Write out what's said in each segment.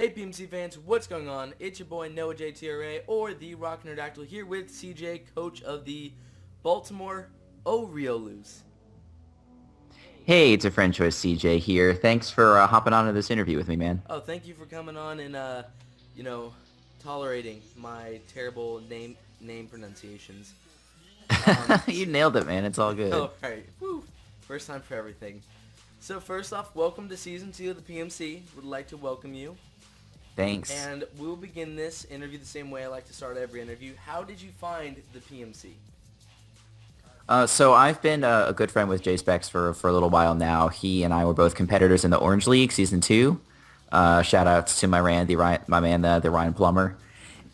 Hey PMC fans, what's going on? It's your boy Noah JTRA, or the Rockin Aerodactyl, here with CJ, coach of the Baltimore Oriolus. Hey, it's a friend choice CJ here. Thanks for hopping on to this interview with me, man. Oh, thank you for coming on and you know, tolerating my terrible name pronunciations. You nailed it, man. It's all good. All right, woo, first time for everything. So first off, welcome to season 2 of the PMC. Would like to welcome you. Thanks. And we'll begin this interview the same way I like to start every interview. How did you find the PMC? So I've been a good friend with Jay Specs for a little while now. He and I were both competitors in the Orange League Season 2. Shout outs to my man, the Ryan Plummer.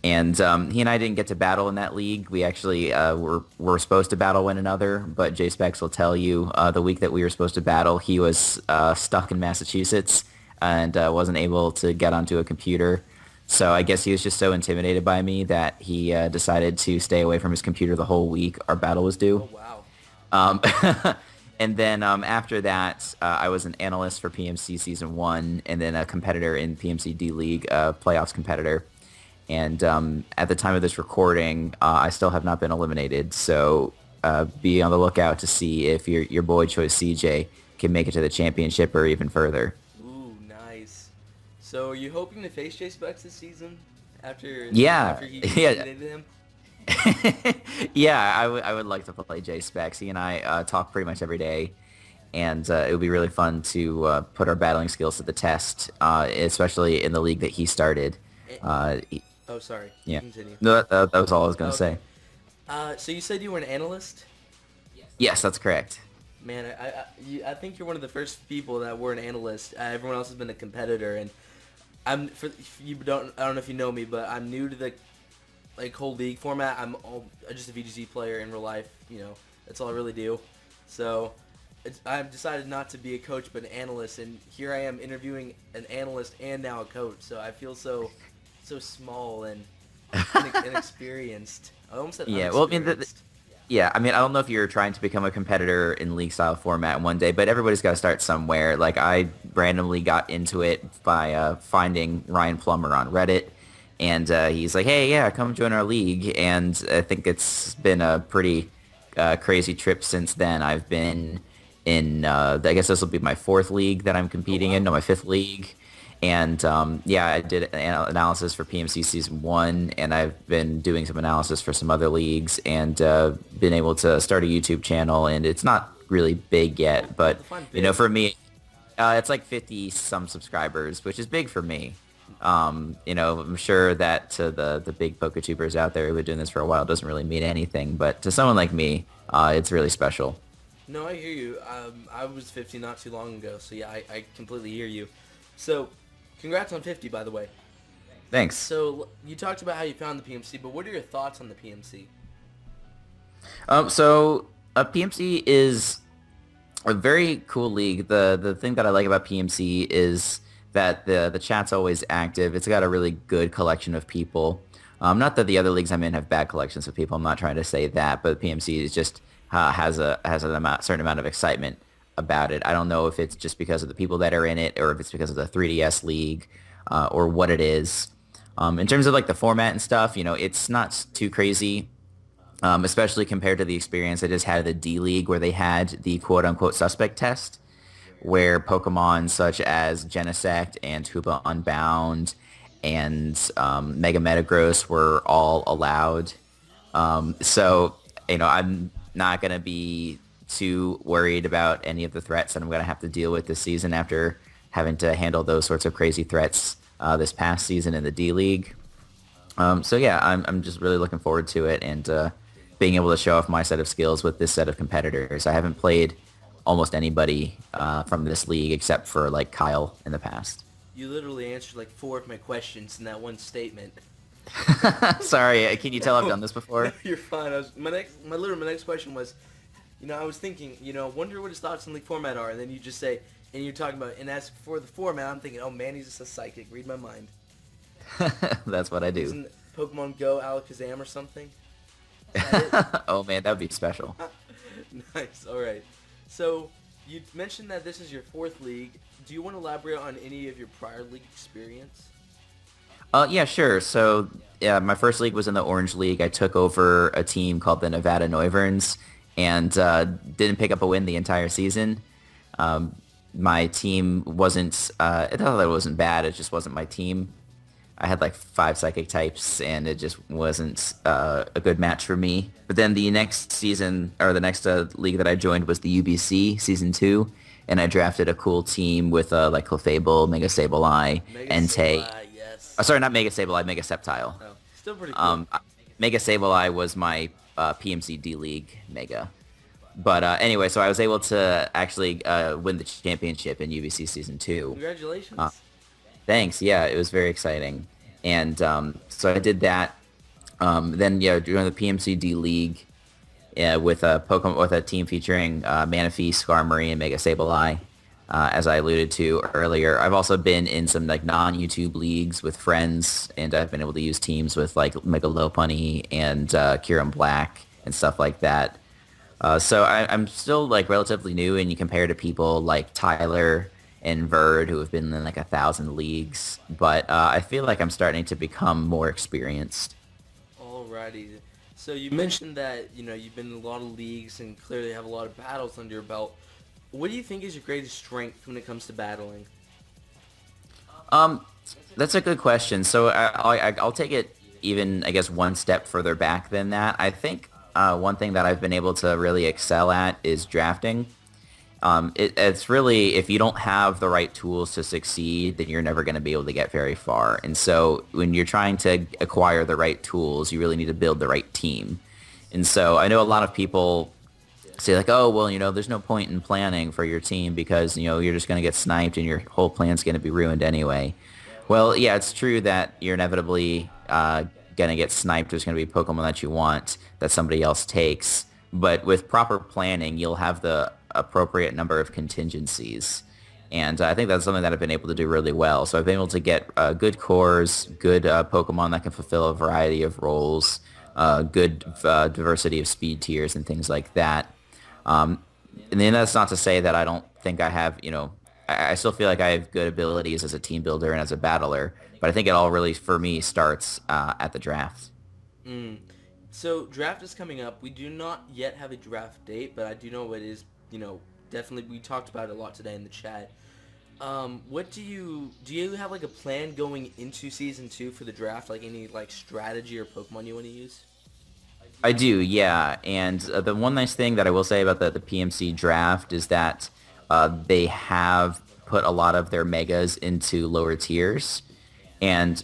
And he and I didn't get to battle in that league. We actually were supposed to battle one another, but Jay Specs will tell you the week that we were supposed to battle, he was stuck in Massachusetts and wasn't able to get onto a computer. So I guess he was just so intimidated by me that he decided to stay away from his computer the whole week our battle was due. Oh, wow. Um, and then after that, I was an analyst for PMC Season 1 and then a competitor in PMC D-League, playoffs competitor. And at the time of this recording, I still have not been eliminated. So be on the lookout to see if your boy Choice CJ can make it to the championship or even further. Ooh, nice. So are you hoping to face Jay Specs this season Yeah, after he yeah, eliminated him? yeah. I would like to play Jay Specs. He and I talk pretty much every day, and it would be really fun to put our battling skills to the test, especially in the league that he started. Eh, Uh, he- oh, sorry. yeah, Continue. no, that was all I was gonna Okay. say. So you said you were an analyst? Yes, that's correct. Man, I think you're one of the first people that were an analyst. Everyone else has been a competitor, and I don't know if you know me, but I'm new to the whole league format. I'm just a VGC player in real life. That's all I really do. So I've decided not to be a coach, but an analyst, and here I am interviewing an analyst and now a coach. So I feel so small and inexperienced. I almost said Yeah, well, I mean, unexperienced. yeah, I mean, I don't know if you're trying to become a competitor in league style format one day, but everybody's got to start somewhere. Like I randomly got into it by finding Ryan Plummer on Reddit, and he's like, "Hey, yeah, come join our league." And I think it's been a pretty crazy trip since then. I've been in, I guess this will be my fourth league that I'm Oh, competing in, wow. no, my fifth league. And yeah, I did an analysis for PMC Season 1, and I've been doing some analysis for some other leagues, and been able to start a YouTube channel, and it's not really big yet, Well, but, define you know, big. for me, it's like 50-some subscribers, which is big for me. You know, I'm sure that to the big PokeTubers out there who've been doing this for a while, it doesn't really mean anything, but to someone like me, it's really special. No, I hear you. I was 50 not too long ago, so yeah, I completely hear you. So, congrats on 50, by the way. Thanks. So, you talked about how you found the PMC, but what are your thoughts on the PMC? So PMC is a very cool league. The thing that I like about PMC is that the chat's always active. It's got a really good collection of people. Not that the other leagues I'm in have bad collections of people. I'm not trying to say that, but PMC is just has an certain amount of excitement about it. I don't know if it's just because of the people that are in it, or if it's because of the 3DS league, or what it is. In terms of like the format and stuff, you know, it's not too crazy, especially compared to the experience I just had at the D League where they had the quote-unquote suspect test, where Pokemon such as Genesect and Hoopa Unbound and Mega Metagross were all allowed. So, you know, I'm not going to be too worried about any of the threats that I'm going to have to deal with this season after having to handle those sorts of crazy threats this past season in the D League. So yeah, I'm just really looking forward to it and being able to show off my set of skills with this set of competitors. I haven't played almost anybody from this league except for like Kyle in the past. You literally answered like 4 of my questions in that one statement. Sorry, can you tell I've No, done this no, before? you're fine. My next question was, I was thinking, wonder what his thoughts on the format are, and then you just say, and you're talking about, and as for the format, I'm thinking, oh man, he's just a psychic. Read my mind. That's what I do. Isn't Pokemon Go Alakazam or something? Is that it? Oh man, that would be special. Nice. All right. So you mentioned that this is your fourth league. Do you want to elaborate on any of your prior league experience? Yeah, sure. So, yeah, my first league was in the Orange League. I took over a team called the Nevada Neuverns and didn't pick up a win the entire season. Um, my team wasn't, I thought it wasn't bad. It just wasn't my team. I had like 5 psychic types, and it just wasn't a good match for me. But then the next season, or the next league that I joined was the UBC Season 2, and I drafted a cool team with like Clefable, Mega Sableye, Mega Entei. Sableye, yes. Sorry, not Mega Sableye, Mega Sceptile. Oh, still pretty cool. Um, Mega Sableye was my PMC D League Mega. But anyway, so I was able to actually win the championship in UBC Season 2. Uh, Congratulations. Thanks. Yeah, it was very exciting. And so I did that. Then yeah, joined the PMCD League with a Pokemon with a team featuring Manaphy, Skarmory, and Mega Sableye. As I alluded to earlier, I've also been in some like non-YouTube leagues with friends, and I've been able to use teams with like Mega Lopunny and Kyurem Black and stuff like that. So I'm still like relatively new, and you compare to people like Tyler and Verd who have been in like 1,000 leagues, but I feel like I'm starting to become more experienced. Alrighty. So you mentioned that, you've been in a lot of leagues and clearly have a lot of battles under your belt. What do you think is your greatest strength when it comes to battling? Um, that's a good question. So I'll take it even, I guess, one step further back than that. I think one thing that I've been able to really excel at is drafting. It's really, if you don't have the right tools to succeed, then you're never going to be able to get very far. And so when you're trying to acquire the right tools, you really need to build the right team. And so I know a lot of people say like, oh, well, there's no point in planning for your team because, you're just going to get sniped and your whole plan's going to be ruined anyway. Well, yeah, it's true that you're inevitably going to get sniped. There's going to be Pokemon that you want that somebody else takes. But with proper planning, you'll have the appropriate number of contingencies. And I think that's something that I've been able to do really well. So I've been able to get good cores, good Pokemon that can fulfill a variety of roles, good diversity of speed tiers and things like that. And then that's not to say that I don't think I have, I still feel like I have good abilities as a team builder and as a battler, but I think it all really, for me, starts at the draft. Mm. So draft is coming up. We do not yet have a draft date, but I do know it is, definitely we talked about it a lot today in the chat. What do you have like a plan going into season 2 for the draft? Like any like strategy or Pokemon you want to use? I do, yeah. And the one nice thing that I will say about the PMC draft is that they have put a lot of their megas into lower tiers. And,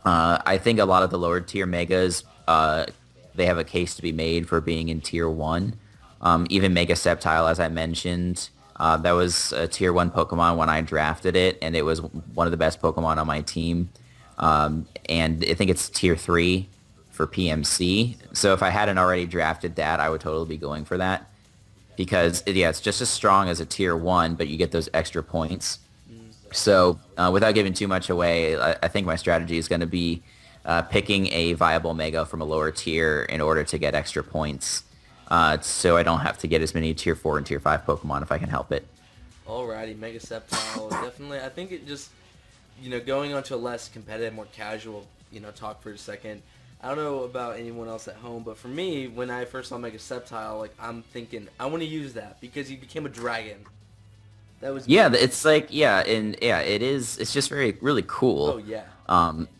I think a lot of the lower tier megas, they have a case to be made for being in tier 1. Even Megasteps, as I mentioned, that was a tier 1 Pokemon when I drafted it, and it was one of the best Pokemon on my team. And I think it's tier 3 for PMC. So if I hadn't already drafted that, I would totally be going for that. Because, yeah, it's just as strong as a tier 1, but you get those extra points. So without giving too much away, I think my strategy is going to be picking a viable Mega from a lower tier in order to get extra points. So I don't have to get as many tier 4 and tier 5 Pokemon if I can help it. Alrighty, Megasteps, definitely. I think it just, going on to a less competitive, more casual, talk for a second. I don't know about anyone else at home, but for me, when I first saw Megasteps, like I'm thinking, I want to use that because he became a dragon. That was Yeah, it's like, yeah, and yeah, it is. It's just very, really cool. Oh yeah.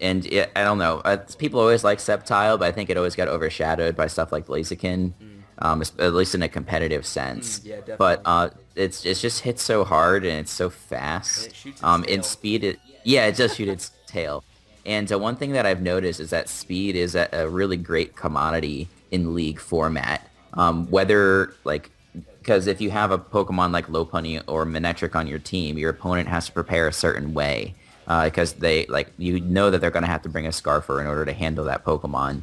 And I don't know. People always like Sceptile, but I think it always got overshadowed by stuff like Blaziken, at least in a competitive sense. Yeah, But definitely. it's just hits so hard and it's so And fast. it shoots its In tail. speed, yeah, it does shoot its tail. And one thing that I've noticed is that speed is a really great commodity in League format. Whether like because if you have a Pokemon like Lopunny or Manectric on your team, your opponent has to prepare a certain way because they like that they're going to have to bring a Scarfer in order to handle that Pokemon,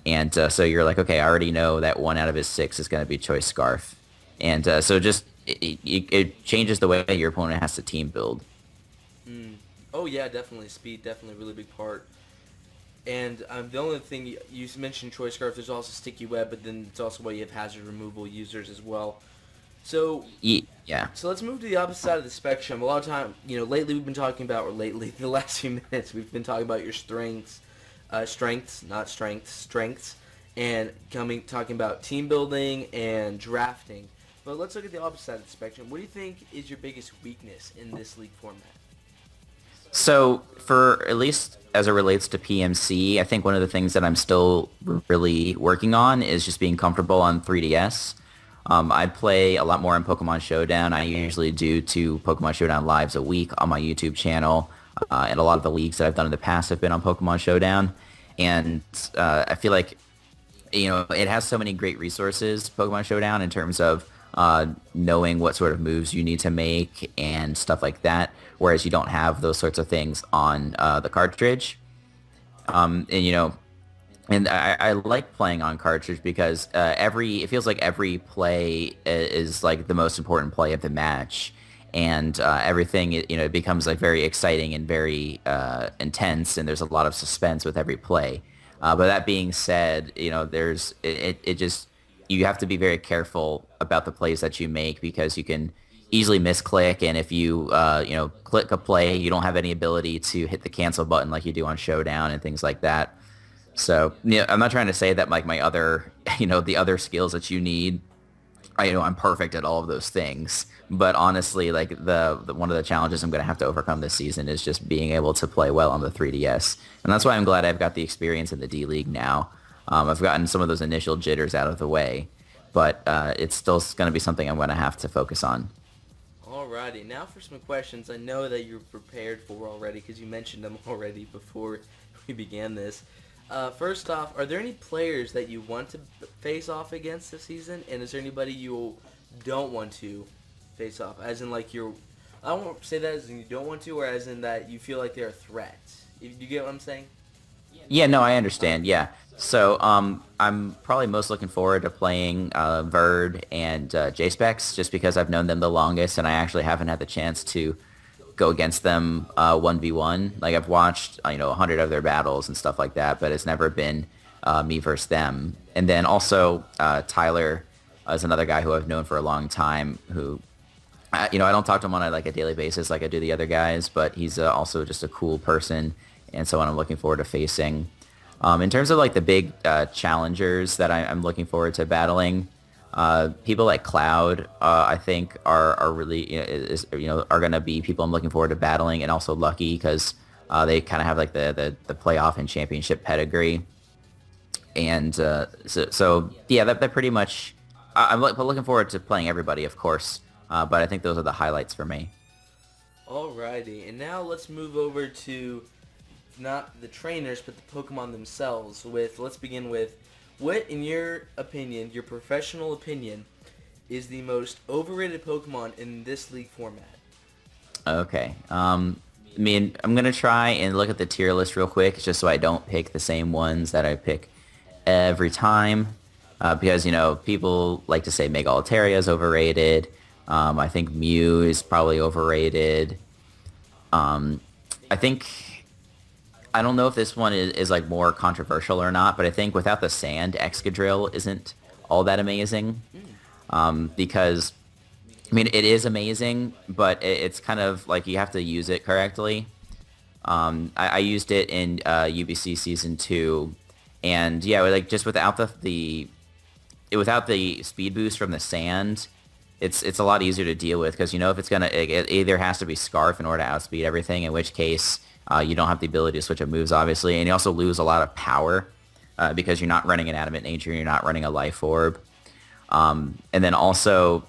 and so you're like, okay, I already know that 1 out of his 6 is going to be Choice Scarf, and so just it changes the way your opponent has to team build. Mm. Oh yeah, definitely. Speed, definitely a really big part. And the only thing you mentioned, Choice Scarf, there's also Sticky Web, but then it's also why you have hazard removal users as well. So Yeah. So let's move to the opposite side of the spectrum. A lot of time, lately we've been talking about, or lately, the last few minutes, we've been talking about your strengths, not strengths, and talking about team building and drafting. But let's look at the opposite side of the spectrum. What do you think is your biggest weakness in this league format? So for at least as it relates to PMC, I think one of the things that I'm still really working on is just being comfortable on 3DS. I play a lot more on Pokemon Showdown. I usually do 2 Pokemon Showdown lives a week on my YouTube channel, and a lot of the leagues that I've done in the past have been on Pokemon Showdown. And I feel like it has so many great resources, Pokemon Showdown, in terms of knowing what sort of moves you need to make and stuff like that, whereas you don't have those sorts of things on the cartridge. And and I like playing on cartridge because it feels like every play is like the most important play of the match, and everything it becomes like very exciting and very intense, and there's a lot of suspense with every play. But that being said, it just you have to be very careful about the plays that you make because you can easily misclick, and if you click a play, you don't have any ability to hit the cancel button like you do on Showdown and things like that. So I'm not trying to say that like my other the other skills that you need, I'm perfect at all of those things. But honestly, like the one of the challenges I'm going to have to overcome this season is just being able to play well on the 3DS, and that's why I'm glad I've got the experience in the D League now. I've gotten some of those initial jitters out of the way, but it's still going to be something I'm going to have to focus on. Alrighty, now for some questions I know that you're prepared for already because you mentioned them already before we began this. First off, are there any players that you want to face off against this season, and is there anybody you don't want to face off? As in, like, I don't want to say that as in you don't want to, or as in that you feel like they're a threat. You get what I'm saying? Yeah, no, I understand. Yeah. So I'm probably most looking forward to playing Verd and J-Specs just because I've known them the longest, and I actually haven't had the chance to go against them 1v1. Like I've watched 100 of their battles and stuff like that, but it's never been me versus them. And then also Tyler is another guy who I've known for a long time who I don't talk to him on a daily basis like I do the other guys, but he's also just a cool person and someone I'm looking forward to facing. In terms of like the big challengers that I'm looking forward to battling, people like Cloud, I think are really are going to be people I'm looking forward to battling, and also Lucky because they kind of have like the playoff and championship pedigree, and so yeah, that pretty much. I'm looking forward to playing everybody, of course, but I think those are the highlights for me. Alrighty, and now let's move over to not the trainers, but the Pokemon themselves. Let's begin with, what, in your opinion, your professional opinion, is the most overrated Pokemon in this league format? Okay. I mean, I'm going to try and look at the tier list real quick just so I don't pick the same ones that I pick every time. Because, people like to say Mega Altaria is overrated. I think Mew is probably overrated. I think... I don't know if this one is like more controversial or not, but I think without the sand, Excadrill isn't all that amazing. Because, I mean, it is amazing, but it's kind of like you have to use it correctly. I used it in UBC Season 2, and yeah, like just without without the speed boost from the sand, it's a lot easier to deal with because if it's it either has to be Scarf in order to outspeed everything, in which case you don't have the ability to switch up moves, obviously, and you also lose a lot of power because you're not running an Adamant Nature, you're not running a Life Orb. And then also,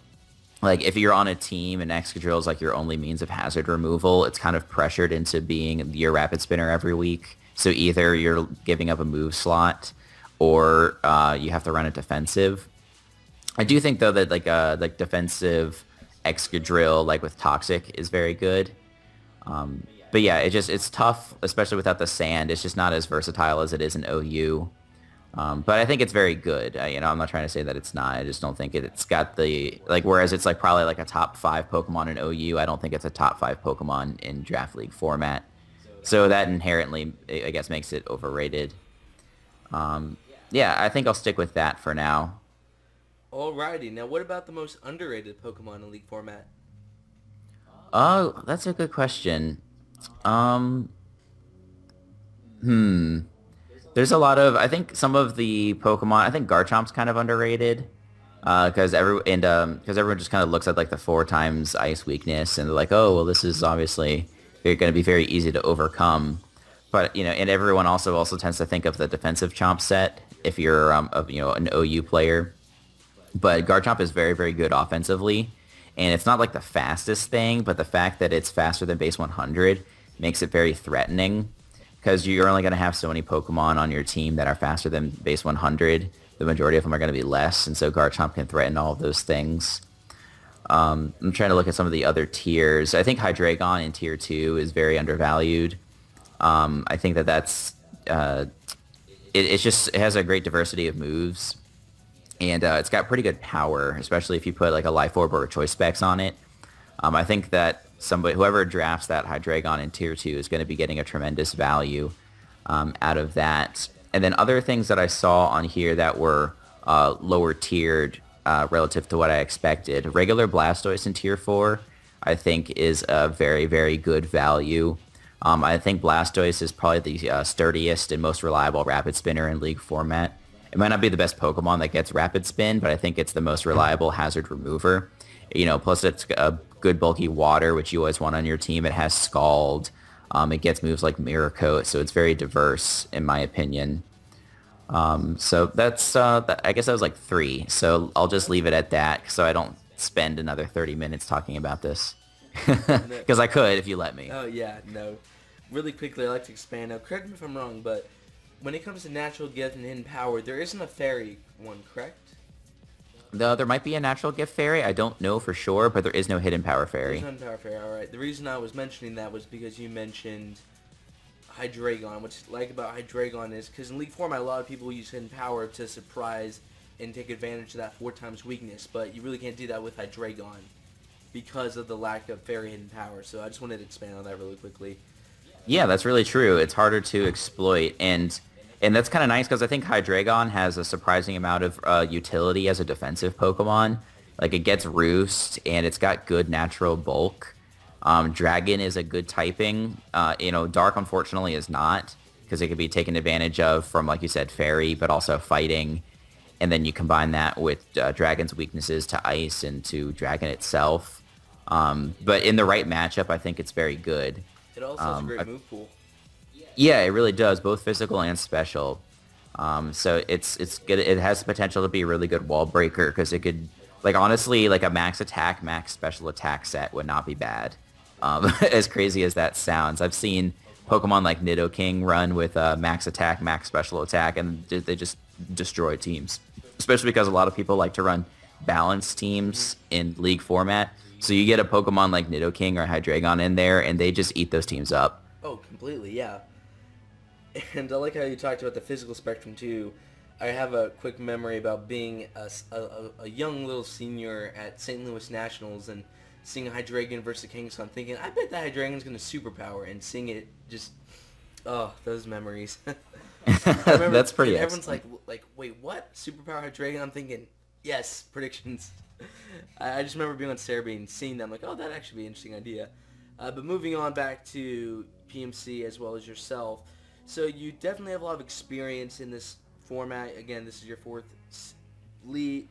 like, if you're on a team and Excadrill is like your only means of hazard removal, it's kind of pressured into being your Rapid Spinner every week. So either you're giving up a move slot or you have to run it defensive. I do think, though, that like defensive Excadrill, like with Toxic, is very good. But yeah, it's tough, especially without the sand. It's just not as versatile as it is in OU. But I think it's very good. I'm not trying to say that it's not. I just don't think it's got whereas it's like probably like a top 5 Pokemon in OU, I don't think it's a top 5 Pokemon in Draft League format. So that inherently, I guess, makes it overrated. Yeah, I think I'll stick with that for now. Alrighty, now what about the most underrated Pokemon in League format? Oh, that's a good question. Um, hmm. There's a lot of, I think some of the Pokemon, I think Garchomp's kind of underrated. Because everyone just kind of looks at like the 4 times ice weakness and they're like, oh, well, this is obviously going to be very easy to overcome. But, and everyone also tends to think of the defensive Chomp set if you're, an OU player. But Garchomp is very, very good offensively. And it's not like the fastest thing, but the fact that it's faster than base 100 makes it very threatening because you're only going to have so many Pokemon on your team that are faster than base 100. The majority of them are going to be less, and so Garchomp can threaten all of those things. I'm trying to look at some of the other tiers. I think Hydreigon in tier 2 is very undervalued. I think that's it has a great diversity of moves, and it's got pretty good power, especially if you put like a Life Orb or a Choice Specs on it. I think that whoever drafts that Hydreigon in tier 2 is going to be getting a tremendous value out of that. And then other things that I saw on here that were lower tiered relative to what I expected. Regular Blastoise in tier 4, I think, is a very, very good value. I think Blastoise is probably the sturdiest and most reliable Rapid Spinner in League format. It might not be the best Pokemon that gets Rapid Spin, but I think it's the most reliable hazard remover. Plus it's a good bulky water, which you always want on your team. It has Scald. It gets moves like Mirror Coat, so it's very diverse in my opinion. So that's, I guess that was like 3. So I'll just leave it at that so I don't spend another 30 minutes talking about this. No, Because I could if you let me. oh yeah, no. Really quickly, I like to expand. Now, correct me if I'm wrong, but when it comes to natural gift and hidden power, there isn't a fairy one, correct? There might be a natural gift fairy. I don't know for sure, but there is no hidden power There's fairy. no hidden power fairy. All right. The reason I was mentioning that was because you mentioned Hydreigon. What's like about Hydreigon is because in League format, a lot of people use hidden power to surprise and take advantage of that 4 times weakness, but you really can't do that with Hydreigon because of the lack of fairy hidden power. So I just wanted to expand on that really quickly. Yeah, that's really true. It's harder to exploit, and that's kind of nice because I think Hydreigon has a surprising amount of utility as a defensive Pokemon. Like, it gets Roost, and it's got good natural bulk. Dragon is a good typing. Dark, unfortunately, is not because it could be taken advantage of from, like you said, Fairy, but also fighting. And then you combine that with Dragon's weaknesses to Ice and to Dragon itself. But in the right matchup, I think it's very good. It also has a great move pool. Yeah, it really does, both physical and special. So it's good. It has the potential to be a really good wall breaker because it could, like, honestly, like a max attack, max special attack set would not be bad. As crazy as that sounds, I've seen Pokemon like Nidoking run with max attack, max special attack, and they just destroy teams. Especially because a lot of people like to run balanced teams in League format. So you get a Pokemon like Nidoking or Hydreigon in there, and they just eat those teams up. Oh, completely, yeah. And I like how you talked about the physical spectrum too. I have a quick memory about being a young little senior at St. Louis Nationals and seeing Hydreigon versus Kangaskhan, thinking, I bet that Hydreigon's going to superpower, and seeing it just, oh, those memories. I remember That's pretty everyone's excellent. like, wait, what? Superpower Hydreigon? I'm thinking, yes, predictions. I just remember being on Cerebi and seeing them, like, oh, that'd actually be an interesting idea. But moving on back to PMC as well as yourself. So you definitely have a lot of experience in this format. Again, this is your 4th league.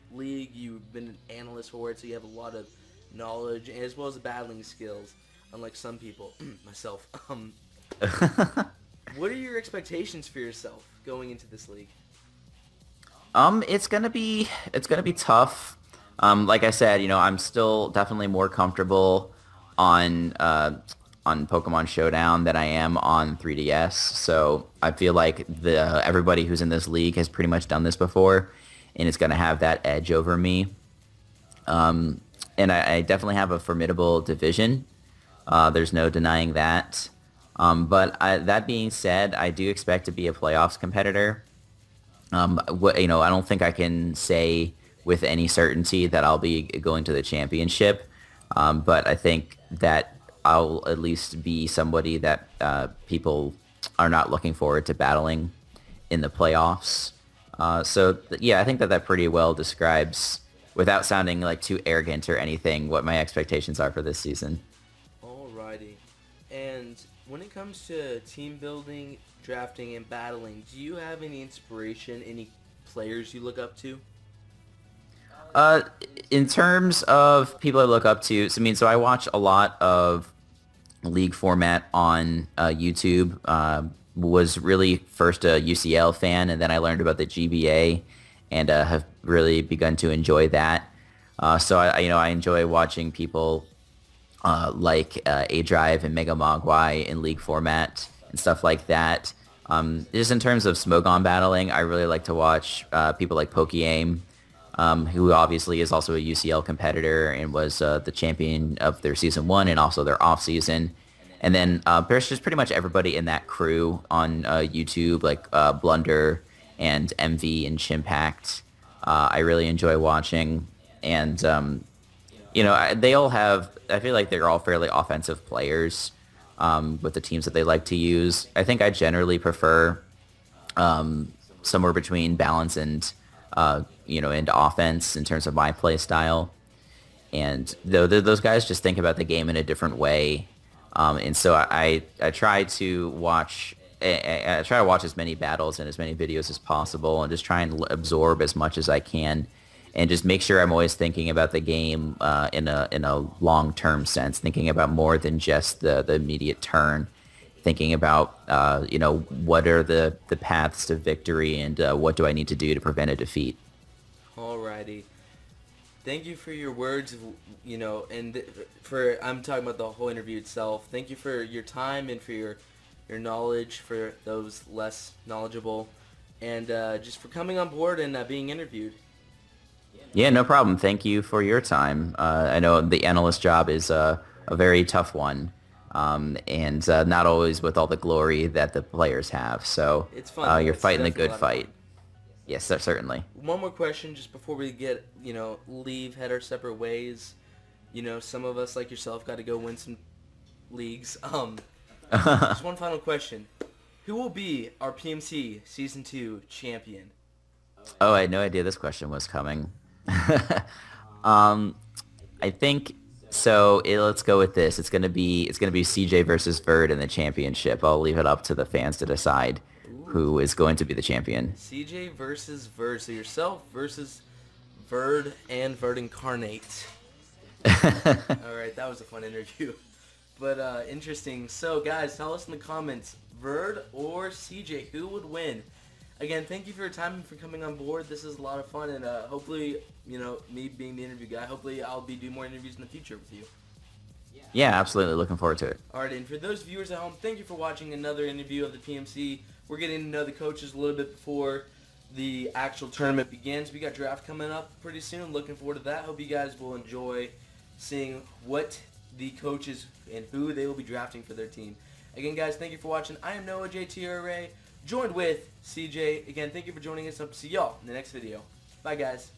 You've been an analyst for it, so you have a lot of knowledge as well as the battling skills, unlike some people, myself. What are your expectations for yourself going into this league? It's gonna be tough. Like I said, I'm still definitely more comfortable on Pokemon Showdown than I am on 3DS. So I feel like everybody who's in this league has pretty much done this before, and it's gonna have that edge over me. And I definitely have a formidable division. There's no denying that. But that being said, I do expect to be a playoffs competitor. I don't think I can say with any certainty that I'll be going to the championship. But I think that I'll at least be somebody that people are not looking forward to battling in the playoffs. Yeah, I think that pretty well describes without sounding like too arrogant or anything, what my expectations are for this season. Alrighty. And when it comes to team building, drafting, and battling, do you have any inspiration, any players you look up to? Uh, in terms of people I look up to, so I watch a lot of league format on YouTube. Was really first a UCL fan, and then I learned about the GBA, and have really begun to enjoy that. So I enjoy watching people like A Drive and Mega Mogwai in league format and stuff like that. Just in terms of Smogon battling, I really like to watch people like Pokeaim, who obviously is also a UCL competitor and was the champion of their season one and also their off season. And then there's just pretty much everybody in that crew on YouTube, like Blunder and MV and Chimpact. I really enjoy watching, and they all have. I feel like they're all fairly offensive players with the teams that they like to use. I think I generally prefer somewhere between balance and and offense in terms of my play style. And those guys just think about the game in a different way. And so I try to watch I try to watch as many battles and as many videos as possible, and just try and absorb as much as I can, and just make sure I'm always thinking about the game in a long term sense, thinking about more than just the immediate turn, thinking about what are the paths to victory, and what do I need to do to prevent a defeat. Alrighty. Thank you for your words, and for I'm talking about the whole interview itself. Thank you for your time and for your knowledge for those less knowledgeable, and just for coming on board and being interviewed. Yeah, no problem. Thank you for your time. I know the analyst job is a very tough one, and not always with all the glory that the players have. So It's fun. you're It's fighting the definitely a good lot of fight. fun. Yes, certainly. One more question just before we get, head our separate ways. Some of us like yourself got to go win some leagues. Just one final question. Who will be our PMC Season 2 champion? Oh, I had no idea this question was coming. I think so. Let's go with this. It's gonna be CJ versus Verd in the championship. I'll leave it up to the fans to decide who is going to be the champion. CJ versus Verd. So yourself versus Verd and Verd Incarnate. All right, that was a fun interview. But interesting. So guys, tell us in the comments, Verd or CJ, who would win? Again, thank you for your time and for coming on board. This is a lot of fun, and hopefully, me being the interview guy, hopefully I'll be doing more interviews in the future with you. Yeah, absolutely. Looking forward to it. Alright, and for those viewers at home, thank you for watching another interview of the PMC. We're getting to know the coaches a little bit before the actual tournament begins. We got draft coming up pretty soon. Looking forward to that. Hope you guys will enjoy seeing what the coaches and who they will be drafting for their team. Again, guys, thank you for watching. I am Noah JTRA, joined with CJ. Again, thank you for joining us. Hope to see y'all in the next video. Bye, guys.